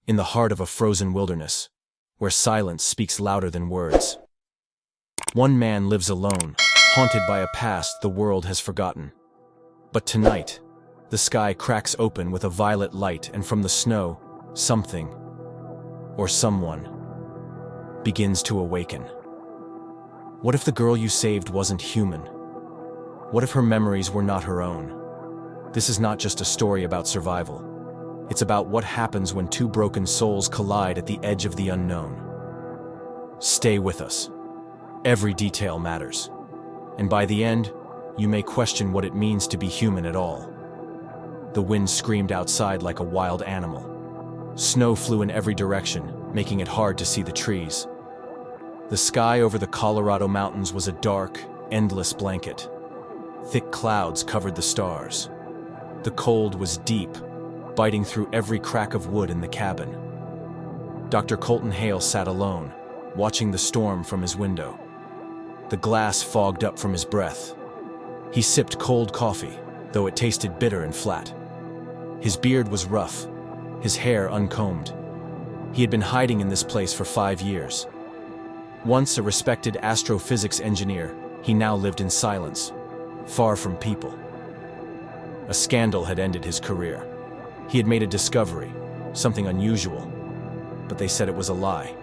in the heart of a frozen wilderness, where silence speaks louder than words. One man lives alone, haunted by a past the world has forgotten. But tonight, the sky cracks open with a violet light, and from the snow, something, or someone, begins to awaken. What if the girl you saved wasn't human? What if her memories were not her own? This is not just a story about survival. It's about what happens when two broken souls collide at the edge of the unknown. Stay with us. Every detail matters. And by the end, you may question what it means to be human at all. The wind screamed outside like a wild animal. Snow flew in every direction, making it hard to see the trees. The sky over the Colorado mountains was a dark, endless blanket. Thick clouds covered the stars. The cold was deep, biting through every crack of wood in the cabin. Dr. Colton Hale sat alone, watching the storm from his window. The glass fogged up from his breath. He sipped cold coffee, though it tasted bitter and flat. His beard was rough, his hair uncombed. He had been hiding in this place for 5 years. Once a respected astrophysics engineer, he now lived in silence, far from people. A scandal had ended his career. He had made a discovery, something unusual, but they said it was a lie.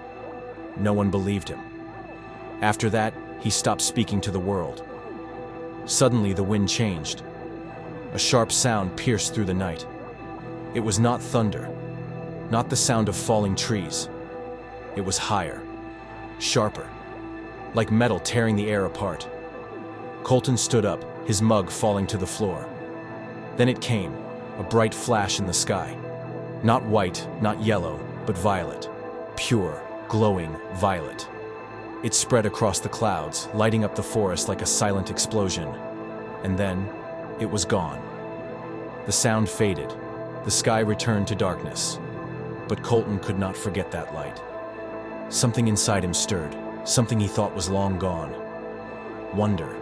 No one believed him. After that, he stopped speaking to the world. Suddenly, the wind changed. A sharp sound pierced through the night. It was not thunder, not the sound of falling trees. It was higher, sharper, like metal tearing the air apart. Colton stood up, his mug falling to the floor. Then it came, a bright flash in the sky. Not white, not yellow, but violet. Pure, glowing violet. It spread across the clouds, lighting up the forest like a silent explosion. And then, it was gone. The sound faded. The sky returned to darkness. But Colton could not forget that light. Something inside him stirred, something he thought was long gone. Wonder.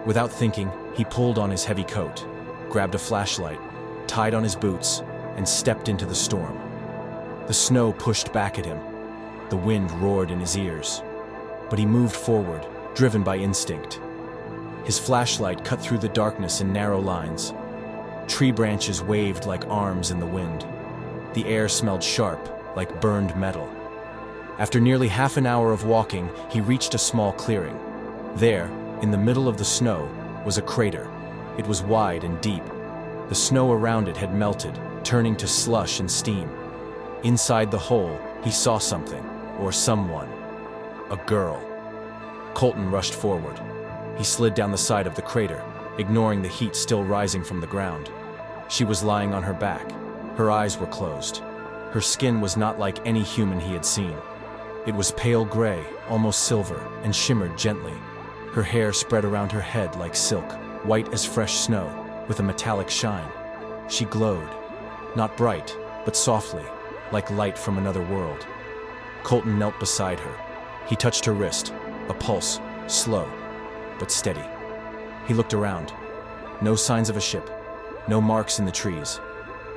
Without thinking, he pulled on his heavy coat, grabbed a flashlight, tied on his boots, and stepped into the storm. The snow pushed back at him. The wind roared in his ears. But he moved forward, driven by instinct. His flashlight cut through the darkness in narrow lines. Tree branches waved like arms in the wind. The air smelled sharp, like burned metal. After nearly half an hour of walking, he reached a small clearing. There, in the middle of the snow, was a crater. It was wide and deep. The snow around it had melted, turning to slush and steam. Inside the hole, he saw something, or someone. A girl. Colton rushed forward. He slid down the side of the crater, ignoring the heat still rising from the ground. She was lying on her back. Her eyes were closed. Her skin was not like any human he had seen. It was pale gray, almost silver, and shimmered gently. Her hair spread around her head like silk, white as fresh snow, with a metallic shine. She glowed, not bright, but softly, like light from another world. Colton knelt beside her. He touched her wrist, a pulse, slow, but steady. He looked around. No signs of a ship, no marks in the trees,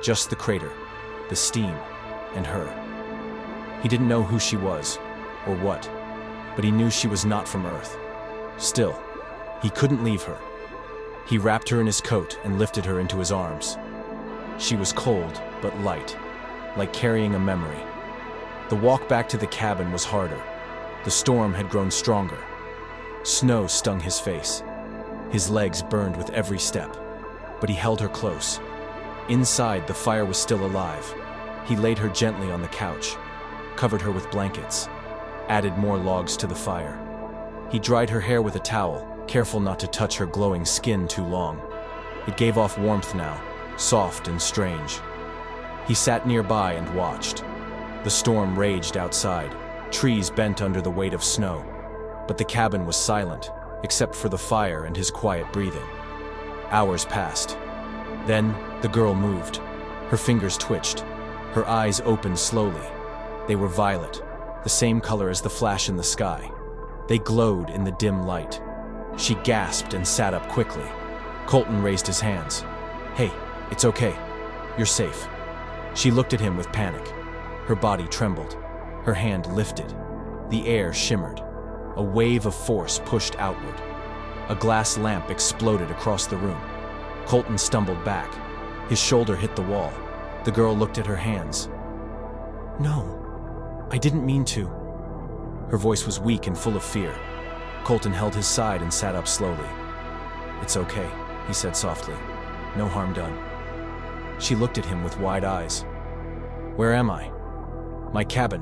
just the crater, the steam, and her. He didn't know who she was, or what, but he knew she was not from Earth. Still, he couldn't leave her. He wrapped her in his coat and lifted her into his arms. She was cold, but light, like carrying a memory. The walk back to the cabin was harder. The storm had grown stronger. Snow stung his face. His legs burned with every step, but he held her close. Inside, the fire was still alive. He laid her gently on the couch, covered her with blankets, added more logs to the fire. He dried her hair with a towel, careful not to touch her glowing skin too long. It gave off warmth now, soft and strange. He sat nearby and watched. The storm raged outside. Trees bent under the weight of snow, but the cabin was silent, except for the fire and his quiet breathing. Hours passed. Then, the girl moved. Her fingers twitched. Her eyes opened slowly. They were violet, the same color as the flash in the sky. They glowed in the dim light. She gasped and sat up quickly. Colton raised his hands. "Hey, it's okay. You're safe." She looked at him with panic. Her body trembled. Her hand lifted. The air shimmered. A wave of force pushed outward. A glass lamp exploded across the room. Colton stumbled back. His shoulder hit the wall. The girl looked at her hands. "No, I didn't mean to." Her voice was weak and full of fear. Colton held his side and sat up slowly. "It's okay," he said softly. "No harm done." She looked at him with wide eyes. "Where am I?" "My cabin,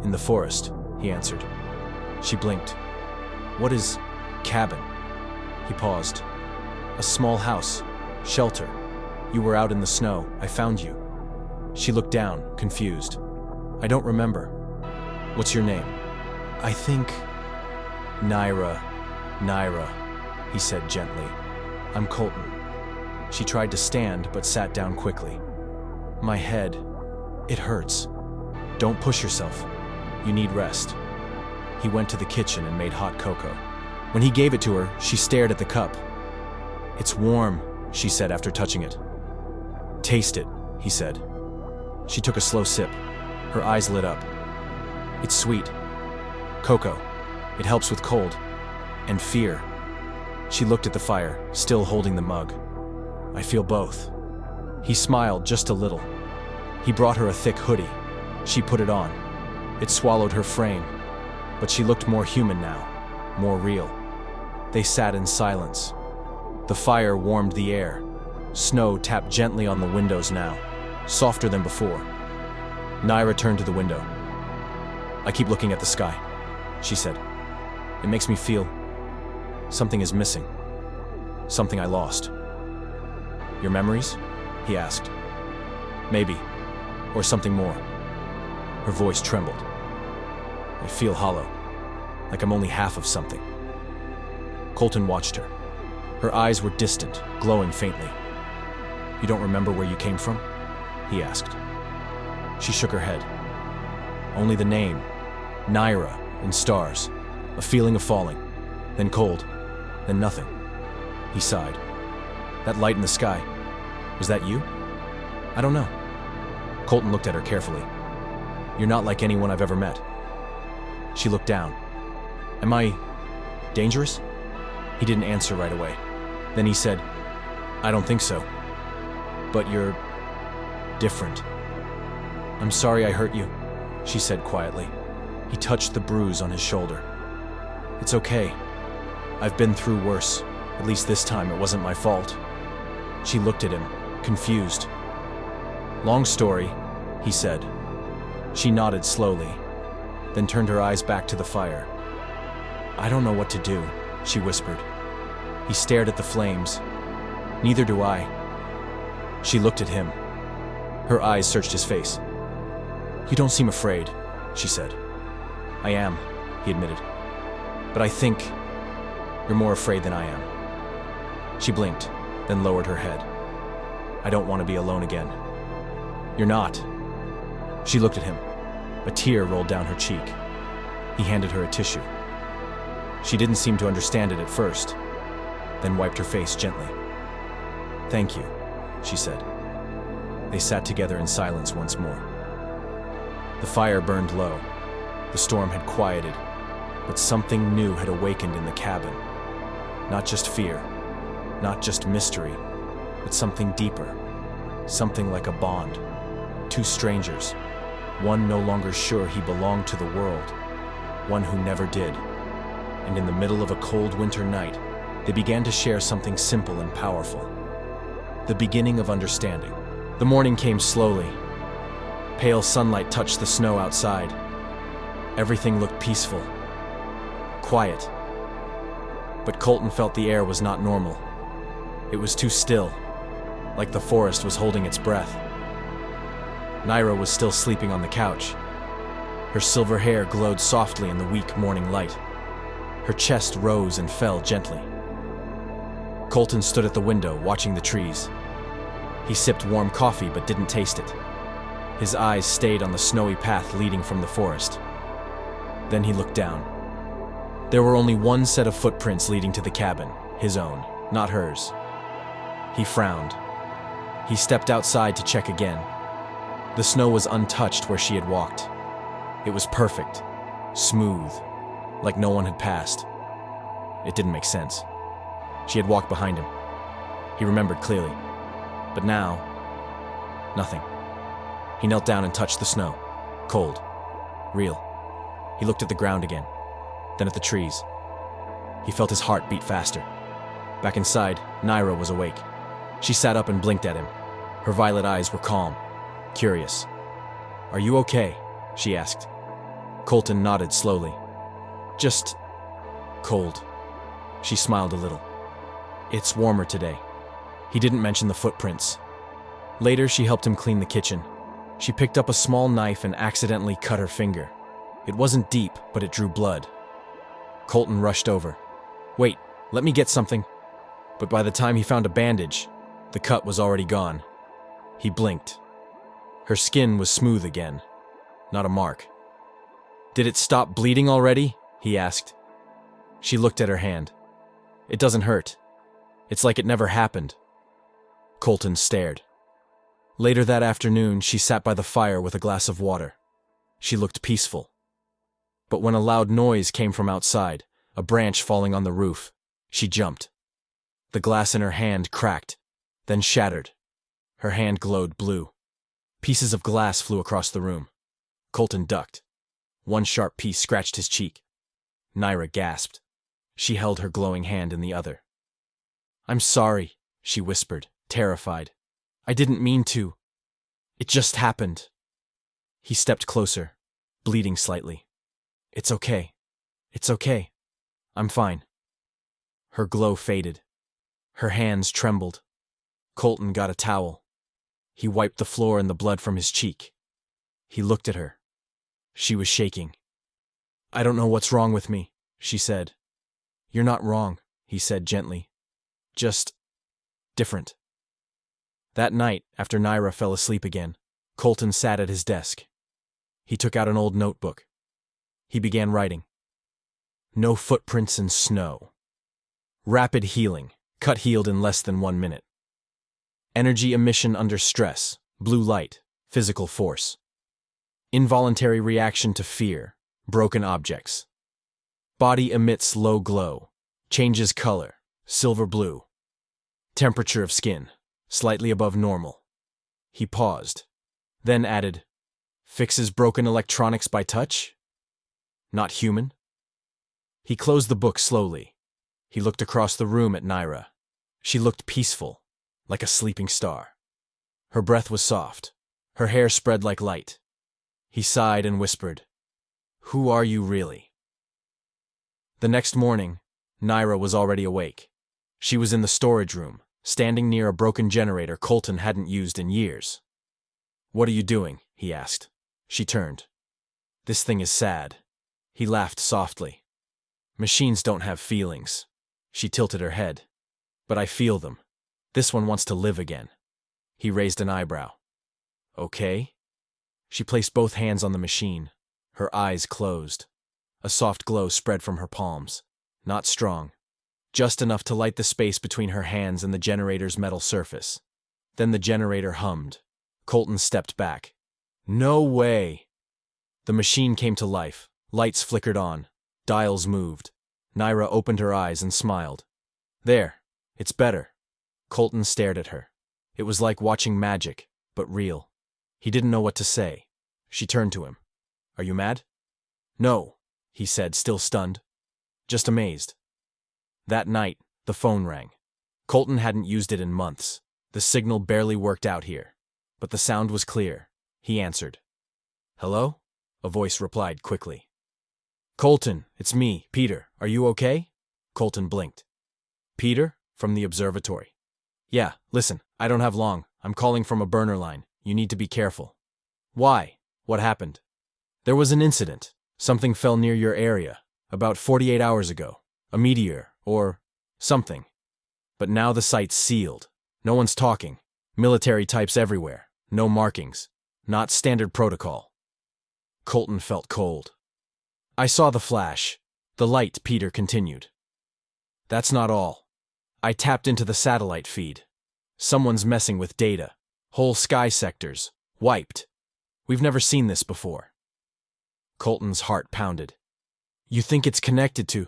in the forest," he answered. She blinked. "What is cabin?" He paused. "A small house, shelter. You were out in the snow. I found you." She looked down, confused. "I don't remember. What's your name?" "I think—" Naira, he said gently. "I'm Colton." She tried to stand, but sat down quickly. "My head, it hurts." "Don't push yourself. You need rest." He went to the kitchen and made hot cocoa. When he gave it to her, she stared at the cup. "It's warm," she said after touching it. "Taste it," he said. She took a slow sip. Her eyes lit up. "It's sweet. Cocoa. It helps with cold. And fear." She looked at the fire, still holding the mug. "I feel both." He smiled just a little. He brought her a thick hoodie. She put it on. It swallowed her frame. But she looked more human now, more real. They sat in silence. The fire warmed the air. Snow tapped gently on the windows now, softer than before. Naira turned to the window. "I keep looking at the sky," she said. "It makes me feel something is missing. Something I lost." "Your memories?" he asked. "Maybe. Or something more." Her voice trembled. "I feel hollow, like I'm only half of something." Colton watched her. Her eyes were distant, glowing faintly. "You don't remember where you came from?" he asked. She shook her head. "Only the name, Naira, in stars, a feeling of falling, then cold, then nothing." He sighed. "That light in the sky, was that you?" "I don't know." Colton looked at her carefully. "You're not like anyone I've ever met." She looked down. "Am I dangerous?" He didn't answer right away. Then he said, "I don't think so. But you're different." "I'm sorry I hurt you," she said quietly. He touched the bruise on his shoulder. "It's okay. I've been through worse. At least this time it wasn't my fault." She looked at him, confused. "Long story," he said. She nodded slowly, then turned her eyes back to the fire. "I don't know what to do," she whispered. He stared at the flames. "Neither do I." She looked at him. Her eyes searched his face. "You don't seem afraid," she said. "I am," he admitted. "But I think you're more afraid than I am." She blinked, then lowered her head. "I don't want to be alone again." "You're not." She looked at him. A tear rolled down her cheek. He handed her a tissue. She didn't seem to understand it at first, then wiped her face gently. "Thank you," she said. They sat together in silence once more. The fire burned low. The storm had quieted, but something new had awakened in the cabin. Not just fear, not just mystery, but something deeper. Something like a bond. Two strangers, one no longer sure he belonged to the world, one who never did. And in the middle of a cold winter night, they began to share something simple and powerful. The beginning of understanding. The morning came slowly. Pale sunlight touched the snow outside. Everything looked peaceful, quiet. But Colton felt the air was not normal. It was too still, like the forest was holding its breath. Naira was still sleeping on the couch. Her silver hair glowed softly in the weak morning light. Her chest rose and fell gently. Colton stood at the window, watching the trees. He sipped warm coffee but didn't taste it. His eyes stayed on the snowy path leading from the forest. Then he looked down. There were only one set of footprints leading to the cabin, his own, not hers. He frowned. He stepped outside to check again. The snow was untouched where she had walked. It was perfect, smooth, like no one had passed. It didn't make sense. She had walked behind him. He remembered clearly. But now, nothing. He knelt down and touched the snow. Cold. Real. He looked at the ground again, then at the trees. He felt his heart beat faster. Back inside, Naira was awake. She sat up and blinked at him. Her violet eyes were calm, curious. "Are you okay?" she asked. Colton nodded slowly. "Just cold." She smiled a little. "It's warmer today." He didn't mention the footprints. Later, she helped him clean the kitchen. She picked up a small knife and accidentally cut her finger. It wasn't deep, but it drew blood. Colton rushed over. "Wait, let me get something." But by the time he found a bandage, the cut was already gone. He blinked. Her skin was smooth again, not a mark. "Did it stop bleeding already?" he asked. She looked at her hand. "It doesn't hurt. It's like it never happened." Colton stared. Later that afternoon, she sat by the fire with a glass of water. She looked peaceful. But when a loud noise came from outside, a branch falling on the roof, she jumped. The glass in her hand cracked, then shattered. Her hand glowed blue. Pieces of glass flew across the room. Colton ducked. One sharp piece scratched his cheek. Naira gasped. She held her glowing hand in the other. "I'm sorry," she whispered, terrified. "I didn't mean to. It just happened." He stepped closer, bleeding slightly. "It's okay. It's okay. I'm fine." Her glow faded. Her hands trembled. Colton got a towel. He wiped the floor and the blood from his cheek. He looked at her. She was shaking. "I don't know what's wrong with me," she said. "You're not wrong," he said gently. "Just different." That night, after Naira fell asleep again, Colton sat at his desk. He took out an old notebook. He began writing. "No footprints in snow. Rapid healing, cut healed in less than 1 minute. Energy emission under stress, blue light, physical force. Involuntary reaction to fear, broken objects. Body emits low glow, changes color, silver blue. Temperature of skin, slightly above normal." He paused, then added, "Fixes broken electronics by touch? Not human?" He closed the book slowly. He looked across the room at Naira. She looked peaceful, like a sleeping star. Her breath was soft. Her hair spread like light. He sighed and whispered, "Who are you really?" The next morning, Naira was already awake. She was in the storage room, standing near a broken generator Colton hadn't used in years. "What are you doing?" he asked. She turned. "This thing is sad." He laughed softly. "Machines don't have feelings." She tilted her head. "But I feel them. This one wants to live again." He raised an eyebrow. "Okay?" She placed both hands on the machine. Her eyes closed. A soft glow spread from her palms. Not strong. Just enough to light the space between her hands and the generator's metal surface. Then the generator hummed. Colton stepped back. "No way!" The machine came to life. Lights flickered on. Dials moved. Naira opened her eyes and smiled. "There. It's better." Colton stared at her. It was like watching magic, but real. He didn't know what to say. She turned to him. "Are you mad?" "No," he said, still stunned. "Just amazed." That night, the phone rang. Colton hadn't used it in months. The signal barely worked out here. But the sound was clear. He answered. "Hello?" A voice replied quickly. "Colton, it's me, Peter. Are you okay?" Colton blinked. "Peter? From the observatory." "Yeah, listen, I don't have long. I'm calling from a burner line. You need to be careful." "Why? What happened?" "There was an incident. Something fell near your area. About 48 hours ago. A meteor, or something. But now the site's sealed. No one's talking. Military types everywhere. No markings. Not standard protocol." Colton felt cold. "I saw the flash. The light," Peter continued. "That's not all. I tapped into the satellite feed. Someone's messing with data. Whole sky sectors. Wiped. We've never seen this before. Colton's heart pounded. You think it's connected to?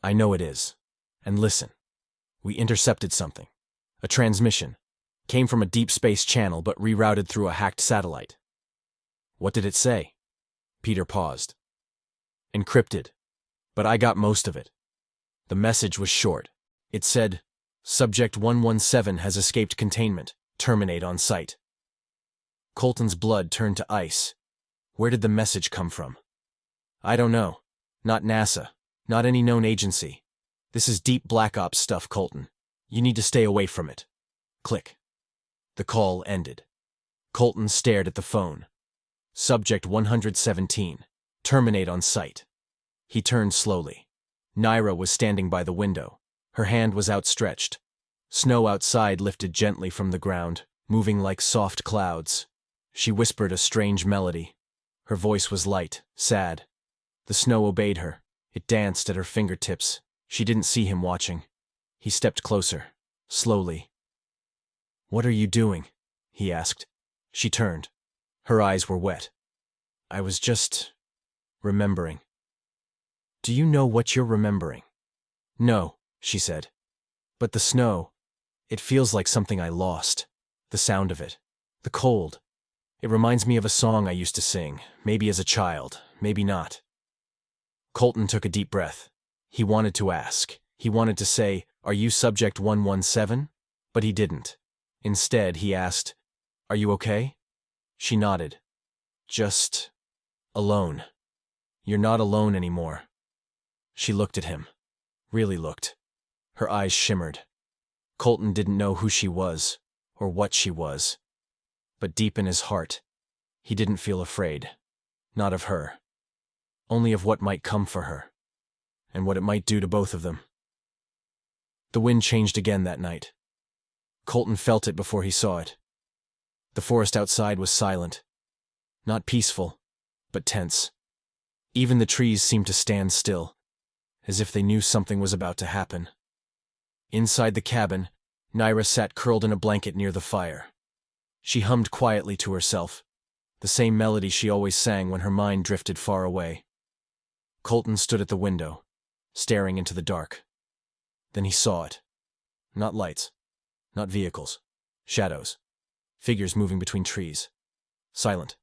I know it is. And listen. We intercepted something. A transmission. Came from a deep space channel but rerouted through a hacked satellite. What did it say? Peter paused. Encrypted. But I got most of it. The message was short. It said, Subject 117 has escaped containment. Terminate on sight. Colton's blood turned to ice. Where did the message come from? I don't know. Not NASA. Not any known agency. This is deep black ops stuff, Colton. You need to stay away from it. Click. The call ended. Colton stared at the phone. Subject 117. Terminate on sight. He turned slowly. Naira was standing by the window. Her hand was outstretched. Snow outside lifted gently from the ground, moving like soft clouds. She whispered a strange melody. Her voice was light, sad. The snow obeyed her. It danced at her fingertips. She didn't see him watching. He stepped closer, slowly. What are you doing? He asked. She turned. Her eyes were wet. I was just remembering. Do you know what you're remembering? No, she said. But the snow, it feels like something I lost. The sound of it. The cold. It reminds me of a song I used to sing, maybe as a child, maybe not. Colton took a deep breath. He wanted to ask. He wanted to say, Are you Subject 117? But he didn't. Instead, he asked, Are you okay? She nodded. Just alone. You're not alone anymore. She looked at him. Really looked. Her eyes shimmered. Colton didn't know who she was, or what she was. But deep in his heart, he didn't feel afraid. Not of her. Only of what might come for her. And what it might do to both of them. The wind changed again that night. Colton felt it before he saw it. The forest outside was silent. Not peaceful, but tense. Even the trees seemed to stand still, as if they knew something was about to happen. Inside the cabin, Naira sat curled in a blanket near the fire. She hummed quietly to herself, the same melody she always sang when her mind drifted far away. Colton stood at the window, staring into the dark. Then he saw it. Not lights, not vehicles, shadows, figures moving between trees. Silent,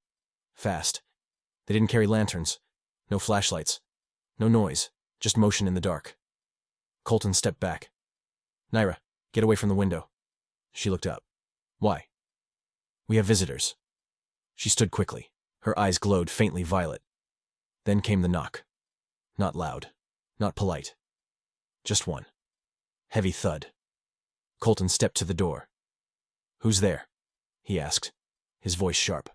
fast. They didn't carry lanterns, no flashlights, no noise, just motion in the dark. Colton stepped back. Naira, get away from the window. She looked up. Why? We have visitors. She stood quickly. Her eyes glowed faintly violet. Then came the knock. Not loud, not polite. Just one. Heavy thud. Colton stepped to the door. Who's there? He asked, his voice sharp.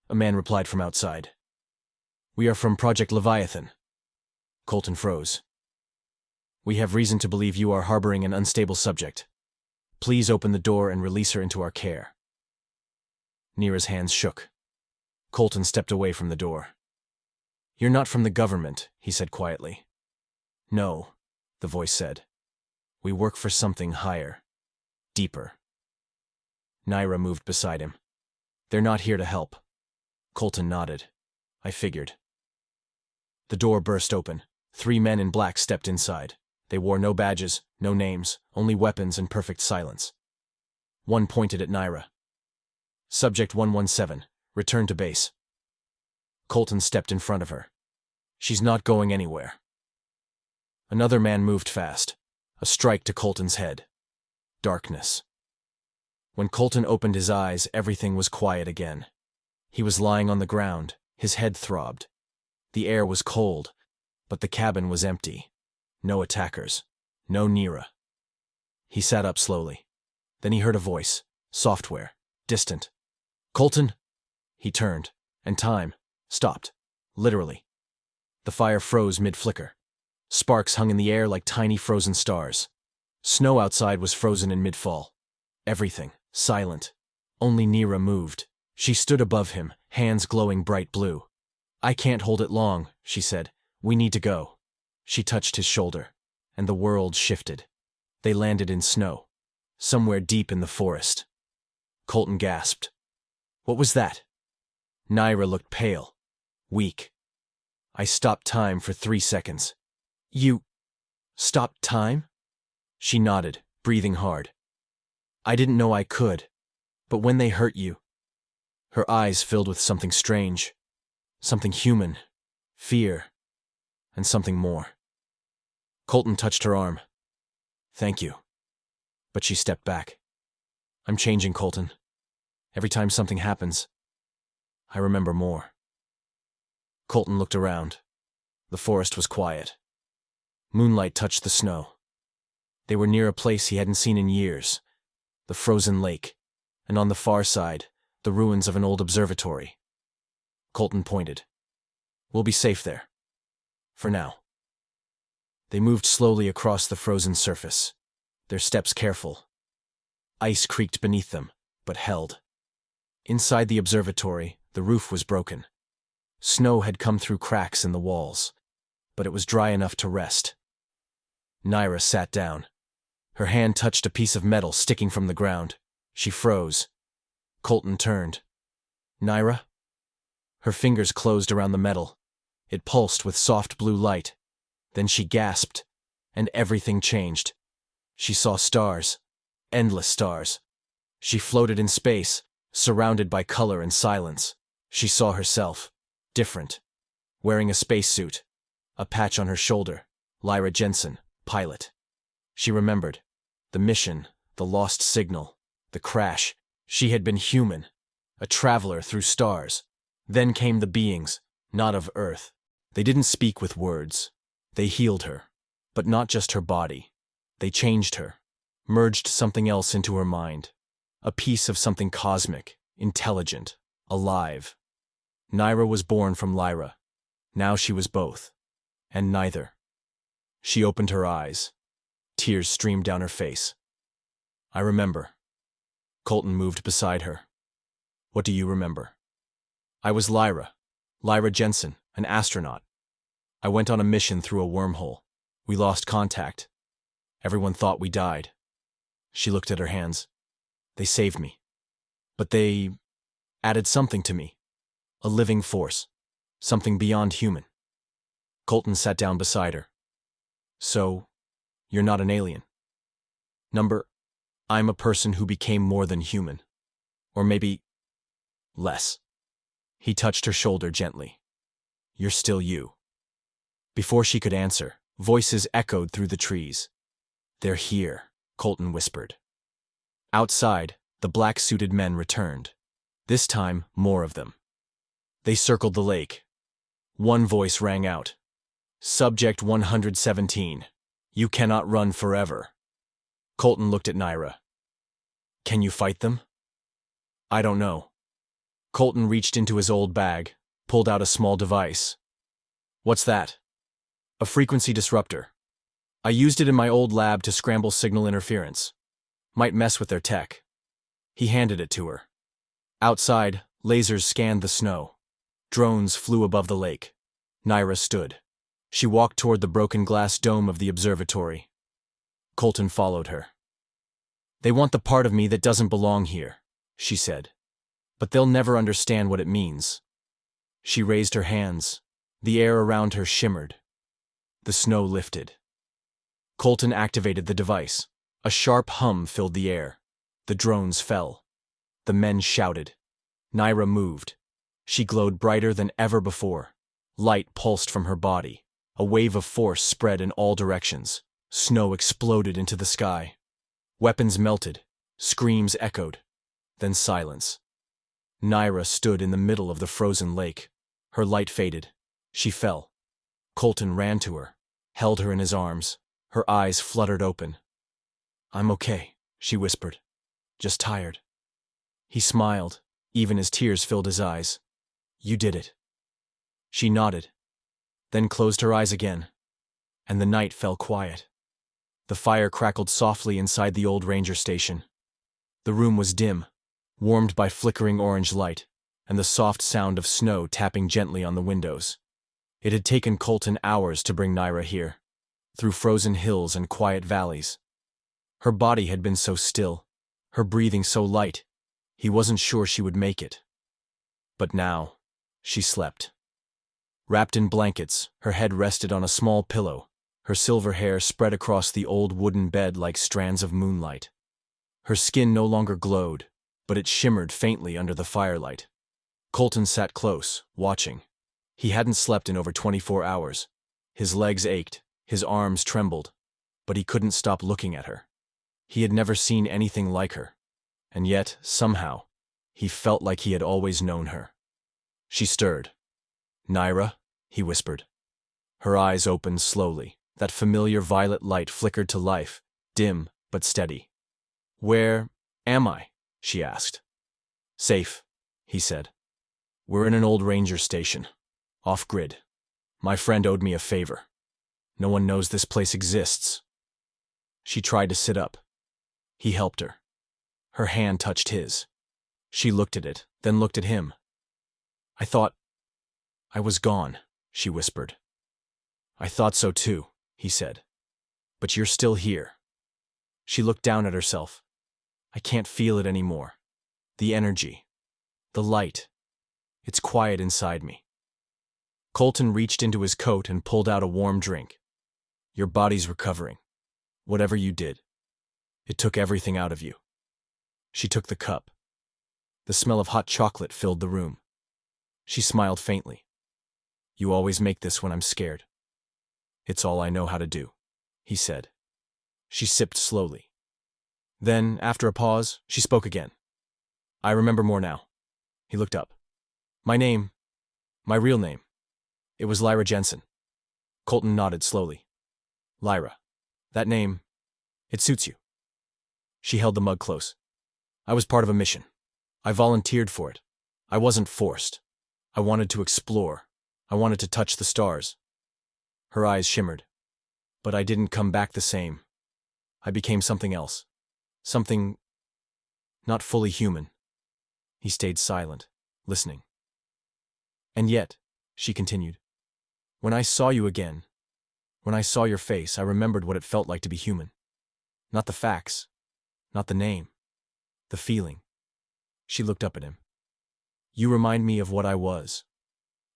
A man replied from outside. We are from Project Leviathan. Colton froze. We have reason to believe you are harboring an unstable subject. Please open the door and release her into our care. Naira's hands shook. Colton stepped away from the door. You're not from the government, he said quietly. No, the voice said. We work for something higher, deeper. Naira moved beside him. They're not here to help. Colton nodded. I figured. The door burst open. 3 men in black stepped inside. They wore no badges, no names, only weapons and perfect silence. One pointed at Naira. Subject 117, return to base. Colton stepped in front of her. She's not going anywhere. Another man moved fast. A strike to Colton's head. Darkness. When Colton opened his eyes, everything was quiet again. He was lying on the ground. His head throbbed. The air was cold, but the cabin was empty. No attackers. No Naira. He sat up slowly. Then he heard a voice. Software. Distant. Colton? He turned, and time stopped. Literally. The fire froze mid-flicker. Sparks hung in the air like tiny frozen stars. Snow outside was frozen in mid-fall. Everything, silent. Only Naira moved. She stood above him, hands glowing bright blue. I can't hold it long, she said. We need to go. She touched his shoulder, and the world shifted. They landed in snow, somewhere deep in the forest. Colton gasped. What was that? Naira looked pale, weak. I stopped time for 3 seconds. You stopped time? She nodded, breathing hard. I didn't know I could, but when they hurt you. Her eyes filled with something strange, something human, fear, and something more. Colton touched her arm. Thank you. But she stepped back. I'm changing, Colton. Every time something happens, I remember more. Colton looked around. The forest was quiet. Moonlight touched the snow. They were near a place he hadn't seen in years, the frozen lake, and on the far side, the ruins of an old observatory. Colton pointed. We'll be safe there. For now. They moved slowly across the frozen surface, their steps careful. Ice creaked beneath them, but held. Inside the observatory, the roof was broken. Snow had come through cracks in the walls, but it was dry enough to rest. Naira sat down. Her hand touched a piece of metal sticking from the ground. She froze. Colton turned. Naira? Her fingers closed around the metal. It pulsed with soft blue light. Then she gasped, and everything changed. She saw stars, endless stars. She floated in space, surrounded by color and silence. She saw herself, different, wearing a spacesuit, a patch on her shoulder. Lyra Jensen, pilot. She remembered. The mission, the lost signal, the crash. She had been human, a traveler through stars. Then came the beings, not of Earth. They didn't speak with words. They healed her, but not just her body. They changed her, merged something else into her mind. A piece of something cosmic, intelligent, alive. Naira was born from Lyra. Now she was both, and neither. She opened her eyes. Tears streamed down her face. I remember. Colton moved beside her. What do you remember? I was Lyra Jensen, an astronaut. I went on a mission through a wormhole. We lost contact. Everyone thought we died. She looked at her hands. They saved me. But they added something to me. A living force. Something beyond human. Colton sat down beside her. So, you're not an alien. I'm a person who became more than human. Or maybe less. He touched her shoulder gently. You're still you. Before she could answer, voices echoed through the trees. They're here, Colton whispered. Outside, the black-suited men returned. This time, more of them. They circled the lake. One voice rang out. Subject 117. You cannot run forever. Colton looked at Naira. Can you fight them? I don't know. Colton reached into his old bag, pulled out a small device. What's that? A frequency disruptor. I used it in my old lab to scramble signal interference. Might mess with their tech. He handed it to her. Outside, lasers scanned the snow. Drones flew above the lake. Naira stood. She walked toward the broken glass dome of the observatory. Colton followed her. They want the part of me that doesn't belong here, she said. But they'll never understand what it means. She raised her hands. The air around her shimmered. The snow lifted. Colton activated the device. A sharp hum filled the air. The drones fell. The men shouted. Naira moved. She glowed brighter than ever before. Light pulsed from her body. A wave of force spread in all directions. Snow exploded into the sky. Weapons melted. Screams echoed. Then silence. Naira stood in the middle of the frozen lake. Her light faded. She fell. Colton ran to her, held her in his arms. Her eyes fluttered open. I'm okay, she whispered. Just tired. He smiled, even as tears filled his eyes. You did it. She nodded, then closed her eyes again, and the night fell quiet. The fire crackled softly inside the old ranger station. The room was dim, warmed by flickering orange light, and the soft sound of snow tapping gently on the windows. It had taken Colton hours to bring Naira here, through frozen hills and quiet valleys. Her body had been so still, her breathing so light, he wasn't sure she would make it. But now, She slept. Wrapped in blankets, her head rested on a small pillow, her silver hair spread across the old wooden bed like strands of moonlight. Her skin no longer glowed, but it shimmered faintly under the firelight. Colton sat close, watching. He hadn't slept in over 24 hours. His legs ached, his arms trembled, but he couldn't stop looking at her. He had never seen anything like her, and yet, somehow, he felt like he had always known her. She stirred. "Naira," he whispered. Her eyes opened slowly. That familiar violet light flickered to life, dim but steady. "Where am I?" she asked. "Safe," he said. "We're in an old ranger station, off-grid. My friend owed me a favor. No one knows this place exists." She tried to sit up. He helped her. Her hand touched his. She looked at it, then looked at him. "I thought I was gone," she whispered. "I thought so too," he said. "But you're still here." She looked down at herself. "I can't feel it anymore. The energy. The light. It's quiet inside me." Colton reached into his coat and pulled out a warm drink. "Your body's recovering. Whatever you did. It took everything out of you." She took the cup. The smell of hot chocolate filled the room. She smiled faintly. "You always make this when I'm scared." "It's all I know how to do," he said. She sipped slowly. Then, after a pause, she spoke again. "I remember more now." He looked up. My real name. It was Lyra Jensen." Colton nodded slowly. "Lyra. That name, it suits you." She held the mug close. "I was part of a mission. I volunteered for it. I wasn't forced. I wanted to explore. I wanted to touch the stars." Her eyes shimmered. "But I didn't come back the same. I became something else. Something not fully human." He stayed silent, listening. "And yet," she continued, "when I saw you again, when I saw your face, I remembered what it felt like to be human. Not the facts, not the name, the feeling." She looked up at him. "You remind me of what I was,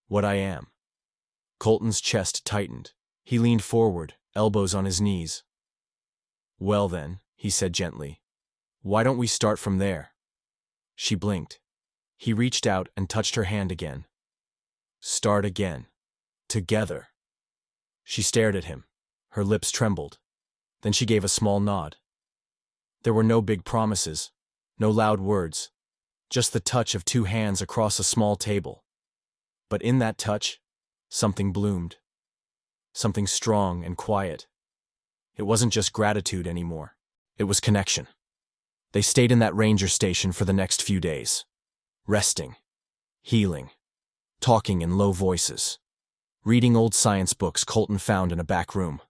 what I am." Colton's chest tightened. He leaned forward, elbows on his knees. "Well then," he said gently, "why don't we start from there?" She blinked. He reached out and touched her hand again. "Start again. Together." She stared at him. Her lips trembled. Then she gave a small nod. There were no big promises, no loud words, just the touch of two hands across a small table. But in that touch, something bloomed. Something strong and quiet. It wasn't just gratitude anymore. It was connection. They stayed in that ranger station for the next few days. Resting. Healing. Talking in low voices. Reading old science books Colton found in a back room.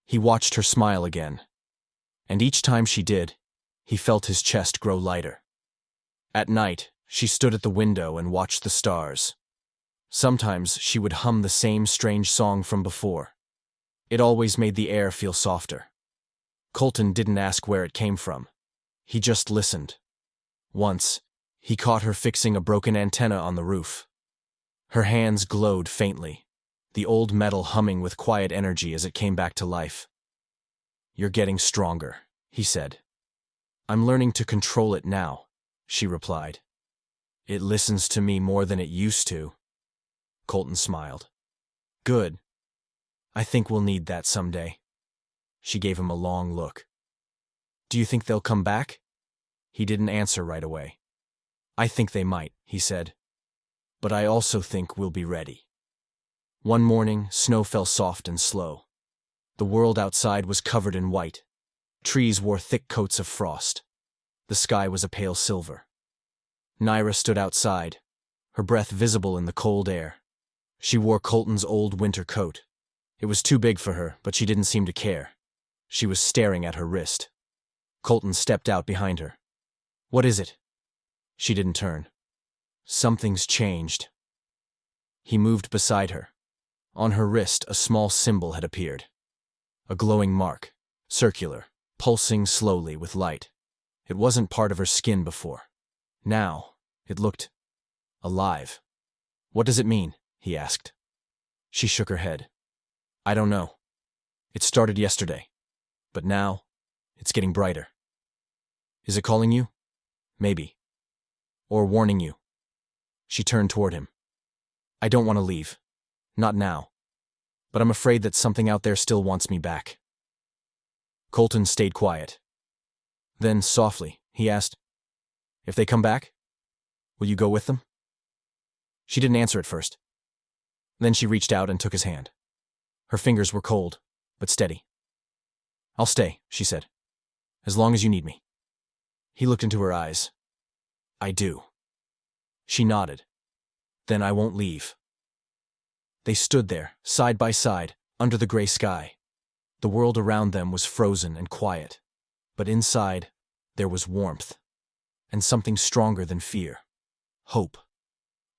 He watched her smile again. And each time she did, he felt his chest grow lighter. At night, she stood at the window and watched the stars. Sometimes she would hum the same strange song from before. It always made the air feel softer. Colton didn't ask where it came from. He just listened. Once, he caught her fixing a broken antenna on the roof. Her hands glowed faintly, the old metal humming with quiet energy as it came back to life. "You're getting stronger," he said. "I'm learning to control it now," she replied. "It listens to me more than it used to." Colton smiled. "Good. I think we'll need that someday." She gave him a long look. "Do you think they'll come back?" He didn't answer right away. "I think they might," he said. "But I also think we'll be ready." One morning, snow fell soft and slow. The world outside was covered in white. Trees wore thick coats of frost. The sky was a pale silver. Naira stood outside, her breath visible in the cold air. She wore Colton's old winter coat. It was too big for her, but she didn't seem to care. She was staring at her wrist. Colton stepped out behind her. "What is it?" She didn't turn. "Something's changed." He moved beside her. On her wrist, a small symbol had appeared. A glowing mark, circular, pulsing slowly with light. It wasn't part of her skin before. Now, it looked alive. What does it mean? He asked. She shook her head. I don't know. It started yesterday. But now, it's getting brighter. Is it calling you? Maybe. Or warning you. She turned toward him. I don't want to leave. Not now. But I'm afraid that something out there still wants me back. Colton stayed quiet. Then, softly, he asked, If they come back, will you go with them? She didn't answer at first. Then she reached out and took his hand. Her fingers were cold, but steady. I'll stay, she said, as long as you need me. He looked into her eyes. I do. She nodded. Then I won't leave. They stood there, side by side, under the gray sky. The world around them was frozen and quiet, but inside, there was warmth, and something stronger than fear. Hope.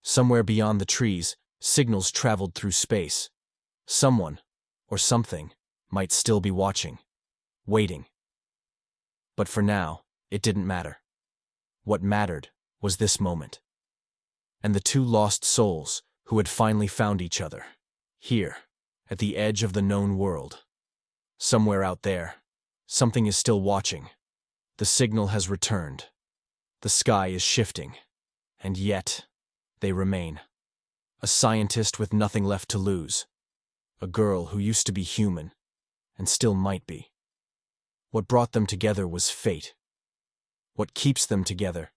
Somewhere beyond the trees, signals traveled through space. Someone, or something, might still be watching, waiting. But for now, it didn't matter. What mattered was this moment. And the two lost souls who had finally found each other, here, at the edge of the known world. Somewhere out there, something is still watching. The signal has returned. The sky is shifting. And yet, they remain. A scientist with nothing left to lose. A girl who used to be human, and still might be. What brought them together was fate. What keeps them together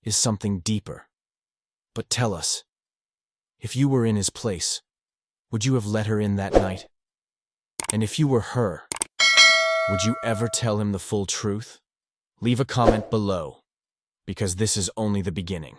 is something deeper. But tell us, if you were in his place, would you have let her in that night? And if you were her, would you ever tell him the full truth? Leave a comment below, because this is only the beginning.